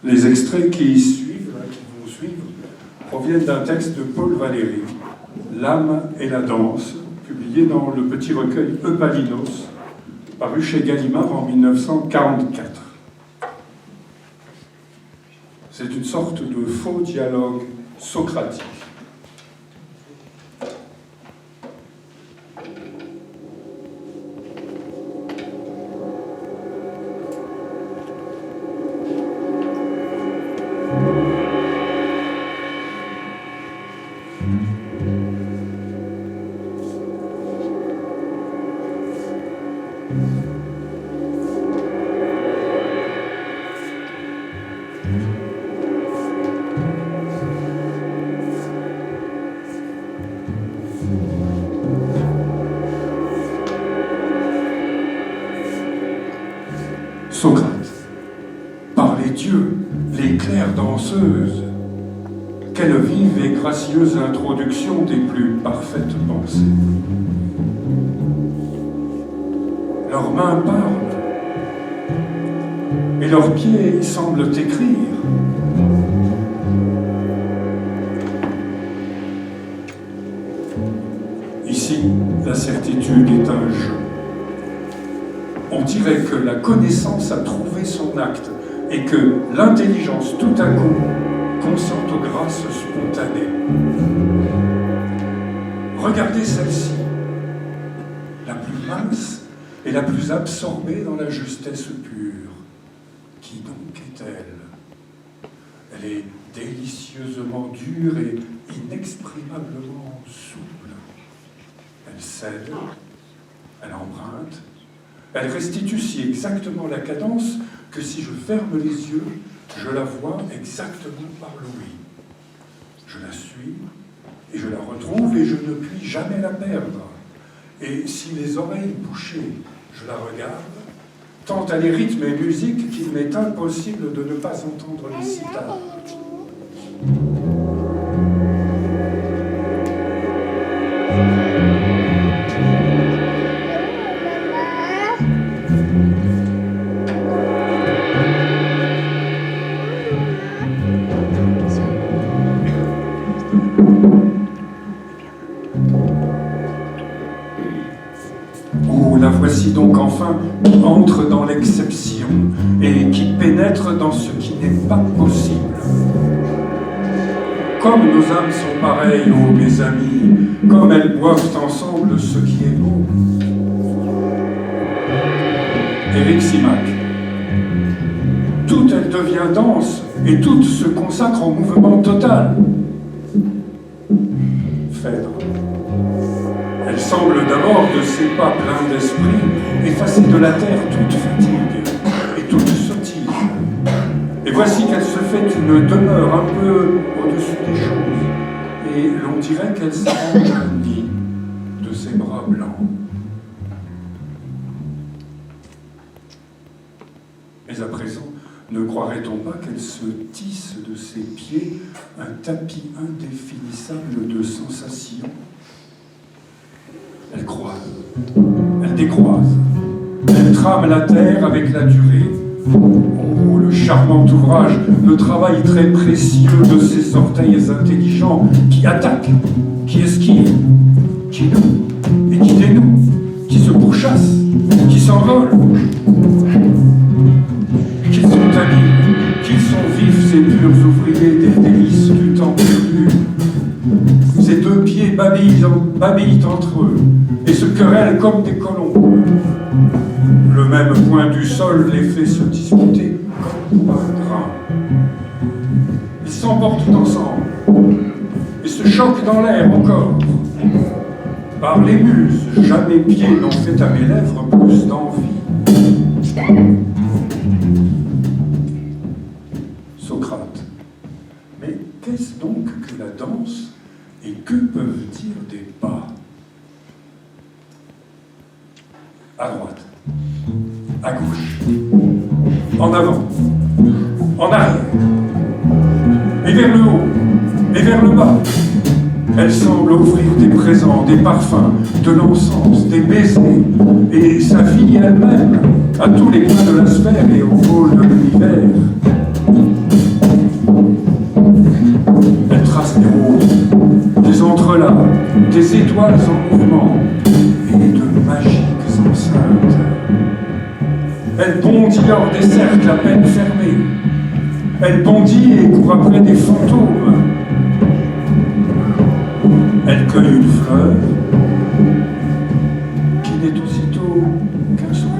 Les extraits qui suivent, qui vont suivre, proviennent d'un texte de Paul Valéry, L'âme et la danse, publié dans le petit recueil Eupalinos, paru chez Gallimard en 1944. C'est une sorte de faux dialogue socratique. Socrate, par les dieux, les claires danseuses, quelle vive et gracieuse introduction des plus parfaites pensées. Leurs mains parlent, et leurs pieds semblent écrire. Ici, la certitude est un jeu. On dirait que la connaissance a trouvé son acte et que l'intelligence, tout à coup, consent aux grâces spontanées. Regardez celle-ci, la plus mince et la plus absorbée dans la justesse pure. Qui donc est-elle? Elle est délicieusement dure et inexprimablement souple. Elle cède, elle emprunte. Elle restitue si exactement la cadence que si je ferme les yeux, je la vois exactement par l'ouïe. Je la suis et je la retrouve et je ne puis jamais la perdre. Et si les oreilles bouchées, je la regarde, tant elle est rythme et musique qu'il m'est impossible de ne pas entendre les sitares. Voici donc enfin qui entre dans l'exception et qui pénètre dans ce qui n'est pas possible. Comme nos âmes sont pareilles, ô mes amis, comme elles boivent ensemble ce qui est beau. Éric Simac. Toute elle devient danse et toute se consacre en mouvement total. Phèdre. Elle semble d'abord de ses pas pleins d'esprit effacer de la terre toute fatigue et toute sottise. Et voici qu'elle se fait une demeure un peu au-dessus des choses, et l'on dirait qu'elle s'arrange un nid de ses bras blancs. Mais à présent, ne croirait-on pas qu'elle se tisse de ses pieds un tapis indéfinissable de sensations? Elle croise, elle décroise, elle trame la terre avec la durée. Oh, le charmant ouvrage, le travail très précieux de ces orteils intelligents qui attaquent, qui esquivent, qui nouent et qui dénouent, qui se pourchassent, qui s'envolent. Qu'ils sont habiles, qu'ils sont vifs, ces purs ouvriers des délices du temps perdu. Ces deux pieds babillent entre eux et se querellent comme des colombes. Le même point du sol les fait se disputer comme pour un grain. Ils s'emportent ensemble et se choquent dans l'air encore. Par les muses, jamais pieds n'ont fait à mes lèvres plus d'envie. Socrate. Mais qu'est-ce donc que la danse et que peuvent dire des pas? À droite, à gauche, en avant, en arrière, et vers le haut, et vers le bas. Elle semble offrir des présents, des parfums, de l'encens, des baisers, et s'affilie elle-même à tous les coins de la sphère et au pôle de l'univers. mouvements et de magiques enceintes. Elle bondit hors des cercles à peine fermés. Elle bondit et court après des fantômes. Elle cueille une fleur qui n'est aussitôt qu'un sourire.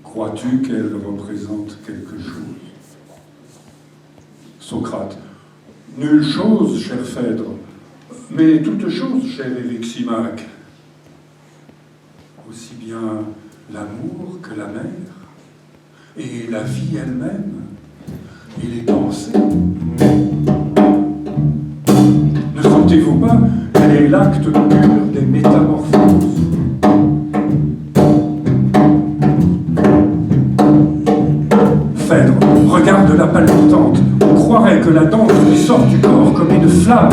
Crois-tu qu'elle représente quelque chose? Socrate. Nulle chose, cher Phèdre, mais toute chose, cher Éryximaque. Aussi bien l'amour que la mer, et la vie elle-même, et les pensées. Ne sentez-vous pas qu'elle est l'acte pur des métamorphoses? Phèdre, regarde la palpitante. On croirait que la danse lui sort du corps comme une flamme.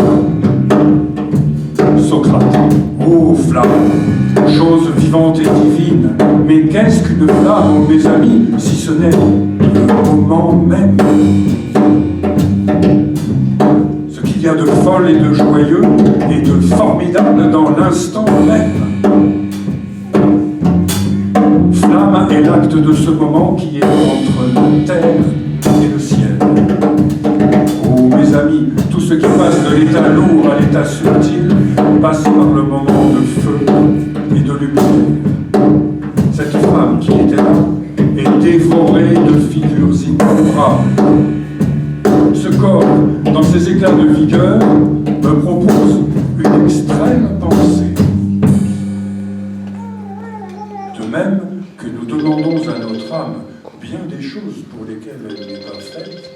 Socrate. Ô flamme, chose vivante et divine, mais qu'est-ce qu'une flamme, oh mes amis, si ce n'est le moment même? Ce qu'il y a de folle et de joyeux et de formidable dans l'instant même. Flamme est l'acte de ce moment qui est entre la terre et le ciel. Oh mes amis, tout ce qui passe de l'état lourd à l'état subtil passe par le moment de feu et de lumière. Cette femme qui était là est dévorée de figures innombrables. Ce corps, dans ses éclats de vigueur, me propose une extrême pensée. De même que nous demandons à notre âme bien des choses pour lesquelles elle n'est pas faite,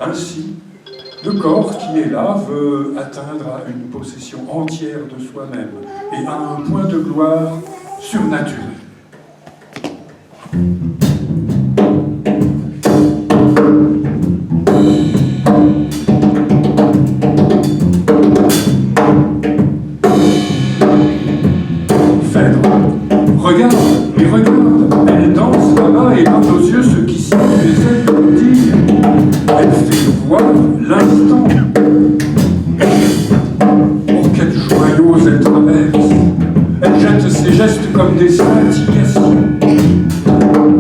ainsi, le corps qui est là veut atteindre à une possession entière de soi-même et à un point de gloire surnaturel. Phèdre, regarde, mais regarde, elle danse là-bas et dans nos yeux ce qui s'y faisait nous dire. Elle fait voir l'instant. Oh, quels joyaux elle traverse. Elle jette ses gestes comme des scintillations.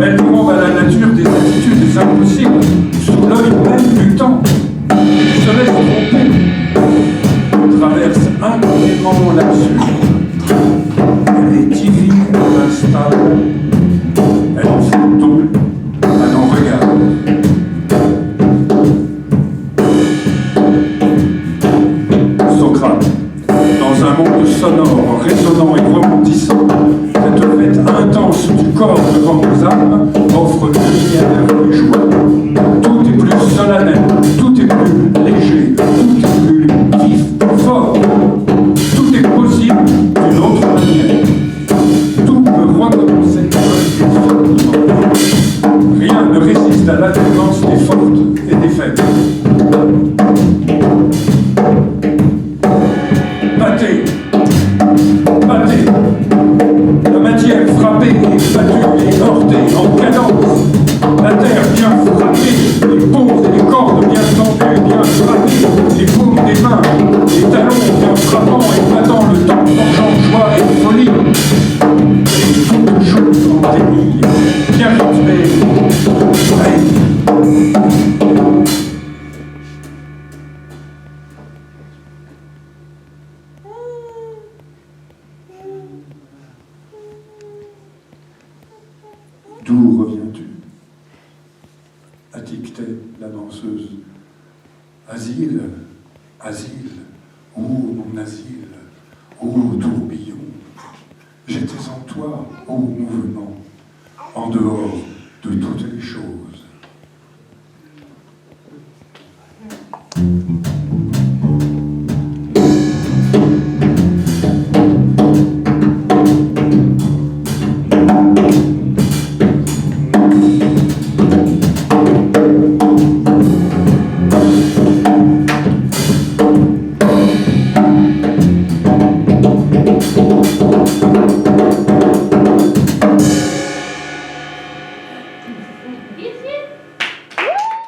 Elle demande à la nature des attitudes impossibles sous l'œil même du temps. Elle se laisse tromper. Traverse incroyablement l'absurde. Elle est divine, instable. Elle en fait don, elle en regarde. Socrate, dans un monde sonore, résonnant et rebondissant, cette fête intense du corps devant nos âmes offre lumière et joie. Tout est plus solennel, tout est plus léger, tout est plus vif, fort. Tout est possible d'une autre manière. Tout peut recommencer indéfiniment. Rien ne résiste à l'attirance des fortes et des faibles. Battez, battez. La matière frappée et battue et heurtée en cadence. La terre bien frappée, les paumes et les cordes bien tendues et bien frappées, les paumes des mains, les talons bien frappants et battant le temps forgeant joie et folie. Et toutes choses en délire, bien rythmées, D'où reviens-tu? Atticté, la danseuse. Asile, asile, ô mon asile, ô tourbillon. J'étais en toi, ô mouvement, en dehors